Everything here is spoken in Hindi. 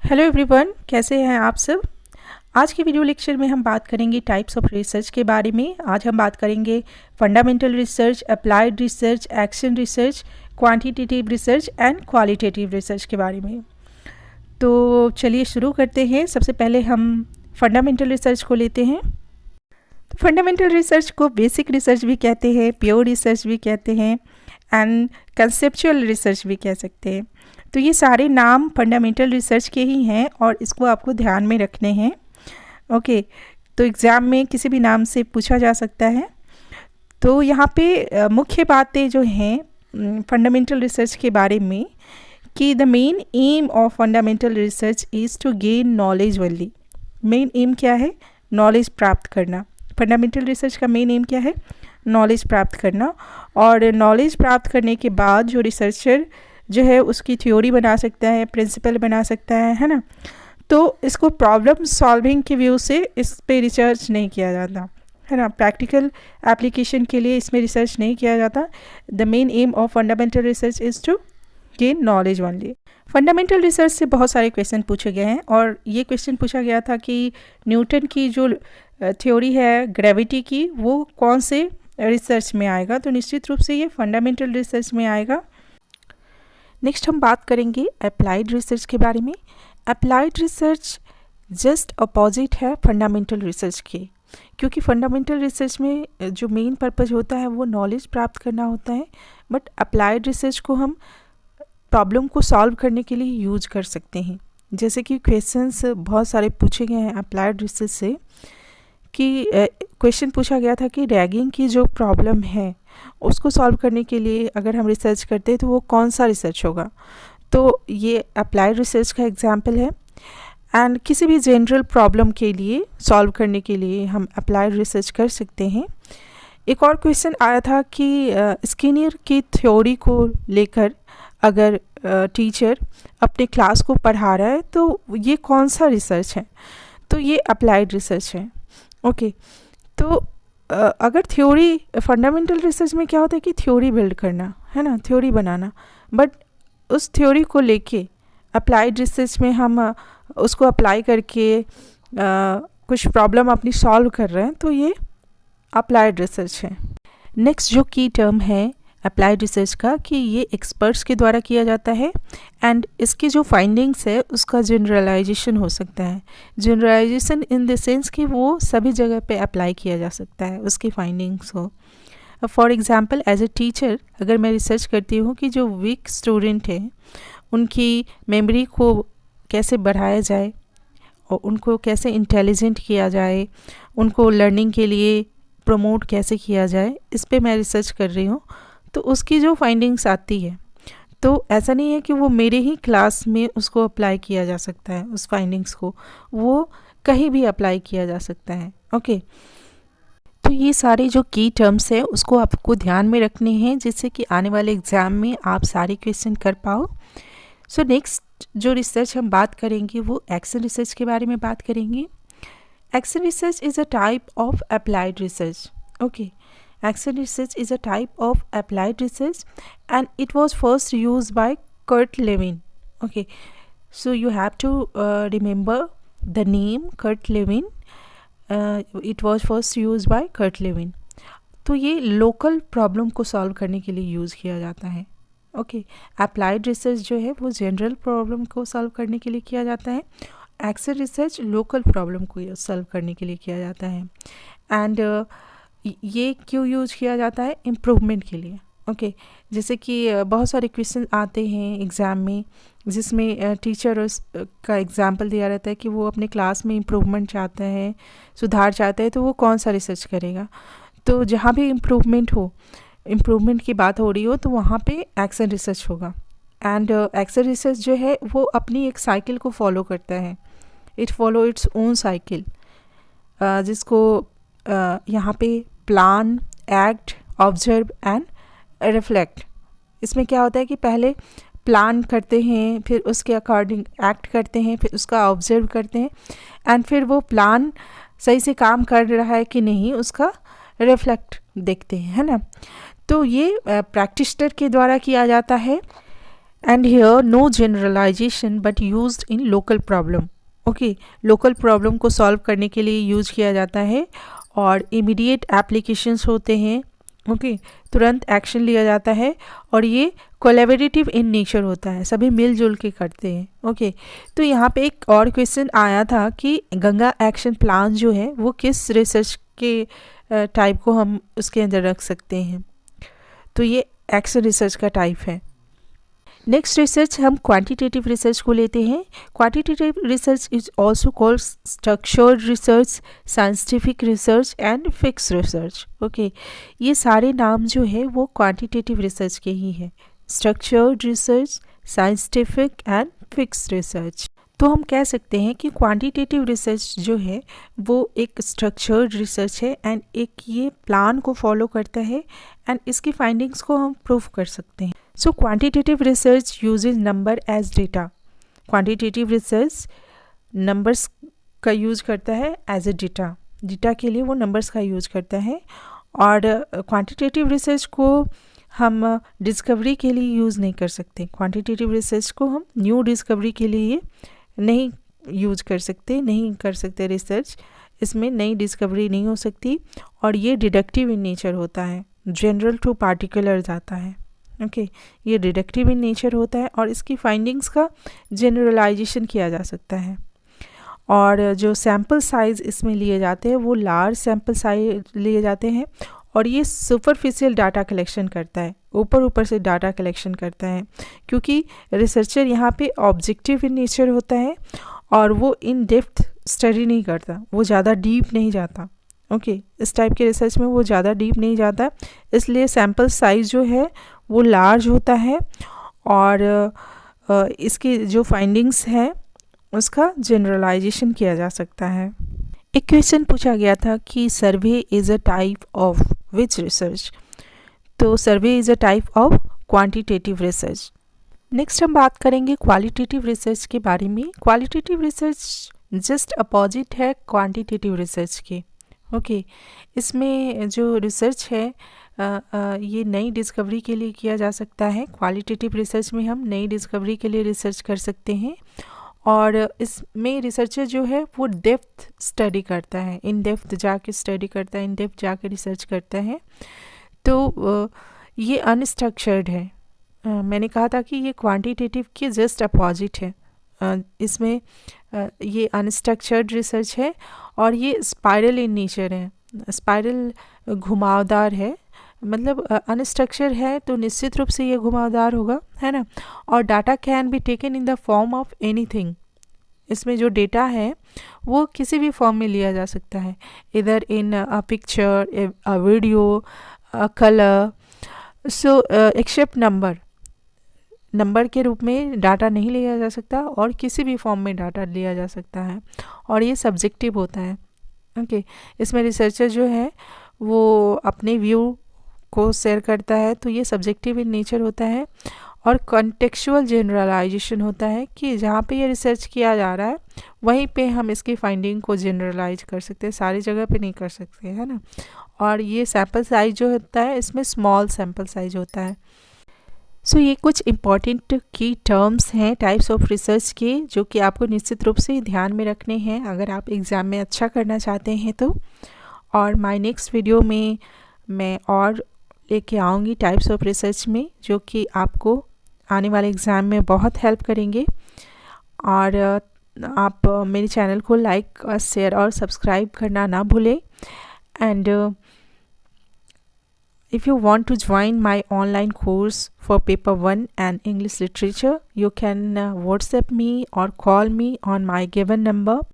हेलो एवरीवन, कैसे हैं आप सब। आज की वीडियो लेक्चर में हम बात करेंगे टाइप्स ऑफ रिसर्च के बारे में। आज हम बात करेंगे fundamental research, applied research, action research, quantitative research and qualitative research के बारे में। तो चलिए शुरू करते हैं। सबसे पहले हम फंडामेंटल रिसर्च को लेते हैं। फंडामेंटल रिसर्च को बेसिक रिसर्च भी कहते हैं, प्योर रिसर्च भी कहते हैं एंड कंसेप्चुअल रिसर्च भी कह सकते हैं। तो ये सारे नाम फंडामेंटल रिसर्च के ही हैं और इसको आपको ध्यान में रखने हैं। ओके, तो एग्ज़ाम में किसी भी नाम से पूछा जा सकता है। तो यहाँ पे मुख्य बातें जो हैं फंडामेंटल रिसर्च के बारे में कि the main aim of fundamental research is to gain knowledge only. Main aim क्या है? नॉलेज प्राप्त करना। फंडामेंटल रिसर्च का मेन एम क्या है? नॉलेज प्राप्त करना। और नॉलेज प्राप्त करने के बाद जो रिसर्चर जो है उसकी थ्योरी बना सकता है, प्रिंसिपल बना सकता है ना। तो इसको प्रॉब्लम सॉल्विंग के व्यू से इस पे रिसर्च नहीं किया जाता है ना। प्रैक्टिकल एप्लीकेशन के लिए इसमें रिसर्च नहीं किया जाता। The main aim of fundamental research is to gain knowledge only. Fundamental research से बहुत सारे क्वेश्चन पूछे गए हैं और ये क्वेश्चन पूछा गया था कि न्यूटन की जो थ्योरी है ग्रेविटी की, वो कौन से रिसर्च में आएगा। तो निश्चित रूप से ये फंडामेंटल रिसर्च में आएगा। नेक्स्ट हम बात करेंगे अप्लाइड रिसर्च के बारे में। अप्लाइड रिसर्च जस्ट अपोजिट है फंडामेंटल रिसर्च के, क्योंकि फंडामेंटल रिसर्च में जो मेन पर्पज़ होता है वो नॉलेज प्राप्त करना होता है, बट अप्लाइड रिसर्च को हम प्रॉब्लम को सॉल्व करने के लिए यूज कर सकते हैं। जैसे कि क्वेश्चंस बहुत सारे पूछे गए हैं अप्लाइड रिसर्च से कि क्वेश्चन पूछा गया था कि रैगिंग की जो प्रॉब्लम है उसको सॉल्व करने के लिए अगर हम रिसर्च करते हैं तो वो कौन सा रिसर्च होगा। तो ये अप्लाइड रिसर्च का एग्जाम्पल है। एंड किसी भी जनरल प्रॉब्लम के लिए सॉल्व करने के लिए हम अप्लाइड रिसर्च कर सकते हैं। एक और क्वेश्चन आया था कि स्किनर की थ्योरी को लेकर अगर टीचर अपने क्लास को पढ़ा रहा है तो ये कौन सा रिसर्च है। तो ये अप्लाइड रिसर्च है। ओके, तो अगर थ्योरी फंडामेंटल रिसर्च में क्या होता है कि थ्योरी बिल्ड करना है ना, थ्योरी बनाना, बट उस थ्योरी को लेके अप्लाइड रिसर्च में हम उसको अप्लाई करके कुछ प्रॉब्लम अपनी सॉल्व कर रहे हैं, तो ये अप्लाइड रिसर्च है। नेक्स्ट जो की टर्म है अप्लाइड रिसर्च का कि ये एक्सपर्ट्स के द्वारा किया जाता है एंड इसकी जो फाइंडिंग्स है उसका जनरलाइजेशन हो सकता है। जनरलाइजेशन इन द सेंस कि वो सभी जगह पे अप्लाई किया जा सकता है उसकी फाइंडिंग्स को। For example as a teacher अगर मैं रिसर्च करती हूँ कि जो वीक स्टूडेंट है उनकी मेमोरी को कैसे बढ़ाया जाए और उनको कैसे इंटेलिजेंट किया जाए, उनको लर्निंग के लिए प्रमोट कैसे किया जाए, इस पर मैं रिसर्च कर रही हूँ। तो उसकी जो फाइंडिंग्स आती है तो ऐसा नहीं है कि वो मेरे ही क्लास में उसको अप्लाई किया जा सकता है, उस फाइंडिंग्स को वो कहीं भी अप्लाई किया जा सकता है। ओके, तो ये सारे जो की टर्म्स है उसको आपको ध्यान में रखने हैं जिससे कि आने वाले एग्ज़ाम में आप सारे क्वेश्चन कर पाओ। सो नेक्स्ट जो रिसर्च हम बात करेंगे वो एक्शन रिसर्च के बारे में बात करेंगे। Action research is a type of applied research. Okay, action research is a type of applied research and it was first used by Kurt Lewin. Okay, so you have to remember the name Kurt Lewin. It was first used by Kurt Lewin. तो ये लोकल प्रॉब्लम को सॉल्व करने के लिए यूज़ किया जाता है। ओके, अप्लाइड रिसर्च जो है वो जनरल प्रॉब्लम को सॉल्व करने के लिए किया जाता है। एक्शन रिसर्च लोकल प्रॉब्लम को सॉल्व करने के लिए किया जाता है। एंड ये क्यों यूज किया जाता है? इम्प्रूवमेंट के लिए। ओके, जैसे कि बहुत सारे क्वेश्चन आते हैं एग्ज़ाम में जिसमें टीचर का एग्जांपल दिया रहता है कि वो अपने क्लास में इम्प्रूवमेंट चाहता है, सुधार चाहता है, तो वो कौन सा रिसर्च करेगा। तो जहाँ भी इम्प्रूवमेंट की बात हो रही हो तो वहाँ पे एक्शन रिसर्च होगा। एंड एक्शन रिसर्च जो है वो अपनी एक साइकिल को फॉलो करता है। It follow its own cycle, जिसको यहाँ पे plan, act, observe and reflect. इसमें क्या होता है कि पहले प्लान करते हैं, फिर उसके अकॉर्डिंग एक्ट करते हैं, फिर उसका ऑब्जर्व करते हैं एंड फिर वो प्लान सही से काम कर रहा है कि नहीं उसका रिफ्लेक्ट देखते हैं, है ना। तो ये प्रैक्टिशनर के द्वारा किया जाता है and here no generalization but used in local problem. Okay, local problem को सॉल्व करने के लिए यूज किया जाता है और इमीडिएट एप्लीकेशंस होते हैं. ओके, तुरंत एक्शन लिया जाता है और ये कोलैबोरेटिव इन नेचर होता है, सभी मिलजुल के करते हैं. ओके, तो यहाँ पे एक और क्वेश्चन आया था कि गंगा एक्शन प्लान जो है वो किस रिसर्च के टाइप को हम उसके अंदर रख सकते हैं. तो ये एक्शन रिसर्च का टाइप है. नेक्स्ट रिसर्च हम क्वांटिटेटिव रिसर्च को लेते हैं. Quantitative research is also called structured research, scientific research and fix research. Okay, ये सारे नाम जो है वो क्वांटिटेटिव रिसर्च के ही हैं. Structured research, scientific and fix research. तो हम कह सकते हैं कि क्वांटिटेटिव रिसर्च जो है वो एक स्ट्रक्चर्ड रिसर्च है एंड एक ये प्लान को फॉलो करता है एंड इसकी फाइंडिंग्स को हम प्रूव कर सकते हैं. So quantitative research uses number as data. Quantitative research numbers का यूज करता है एज ए डेटा. डेटा के लिए वो नंबर्स का यूज करता है. और क्वांटिटेटिव रिसर्च को हम डिस्कवरी के लिए यूज़ नहीं कर सकते. क्वांटिटेटिव रिसर्च को हम न्यू डिस्कवरी के लिए नहीं यूज कर सकते, नहीं कर सकते रिसर्च. इसमें नई डिस्कवरी नहीं हो सकती और ये डिडक्टिव इन नेचर होता है, जनरल टू पार्टिकुलर जाता है. ओके, ये डिडक्टिव इन नेचर होता है और इसकी फाइंडिंग्स का जनरलाइजेशन किया जा सकता है. और जो सैम्पल साइज़ इसमें लिए जाते हैं वो लार्ज सैम्पल साइज लिए जाते हैं और ये सुपरफिशियल डाटा कलेक्शन करता है, ऊपर ऊपर से डाटा कलेक्शन करता है, क्योंकि रिसर्चर यहाँ पे ऑब्जेक्टिव इन नेचर होता है और वो इन डेप्थ स्टडी नहीं करता, वो ज़्यादा डीप नहीं जाता. ओके, इस टाइप के रिसर्च में वो ज़्यादा डीप नहीं जाता, इसलिए सैम्पल साइज़ जो है वो लार्ज होता है और इसकी जो फाइंडिंग्स हैं उसका जनरलाइजेशन किया जा सकता है. एक क्वेश्चन पूछा गया था कि survey is a type of which research. तो survey is a type of quantitative research. Next हम बात करेंगे क्वालिटेटिव रिसर्च के बारे में. क्वालिटेटिव रिसर्च जस्ट अपोजिट है क्वांटिटेटिव रिसर्च के. ओके, इसमें जो रिसर्च है ये नई डिस्कवरी के लिए किया जा सकता है. क्वालिटेटिव रिसर्च में हम नई डिस्कवरी के लिए रिसर्च कर सकते हैं और इसमें रिसर्चर जो है वो डेप्थ स्टडी करता है, इन डेप्थ जाके स्टडी करता है, इन डेप्थ जाके रिसर्च करता है. तो ये अनस्ट्रक्चर्ड है. मैंने कहा था कि ये क्वांटिटेटिव के जस्ट अपोजिट है. इसमें ये अनस्ट्रक्चर्ड रिसर्च है और ये स्पाइरल इन नेचर है. स्पाइरल घुमावदार है, मतलब अनस्ट्रक्चर है तो निश्चित रूप से ये घुमावदार होगा, है ना. और data can be taken in the form of anything. इसमें जो डेटा है वो किसी भी फॉर्म में लिया जा सकता है, इधर in a picture, a video, a colour. So except number के रूप में डाटा नहीं लिया जा सकता और किसी भी फॉर्म में डाटा लिया जा सकता है और ये सब्जेक्टिव होता है. ओके, इसमें रिसर्चर जो है वो अपने व्यू को शेयर करता है, तो ये सब्जेक्टिव इन नेचर होता है. और कॉन्टेक्चुअल जनरलाइजेशन होता है कि जहाँ पे ये रिसर्च किया जा रहा है वहीं पे हम इसकी फाइंडिंग को जनरलाइज कर सकते हैं, सारी जगह पे नहीं कर सकते, है ना. और ये सैम्पल साइज जो होता है इसमें स्मॉल सैम्पल साइज होता है. सो ये कुछ इम्पॉर्टेंट की टर्म्स हैं टाइप्स ऑफ रिसर्च के, जो कि आपको निश्चित रूप से ध्यान में रखने हैं अगर आप एग्ज़ाम में अच्छा करना चाहते हैं तो. और माय नेक्स्ट वीडियो में मैं और लेके आऊँगी टाइप्स ऑफ रिसर्च में, जो कि आपको आने वाले एग्ज़ाम में बहुत हेल्प करेंगे. और आप मेरे चैनल को लाइक और शेयर और सब्सक्राइब करना ना भूलें. And if you want to join my online course for paper 1 and English literature, you can WhatsApp me or call me on my given number.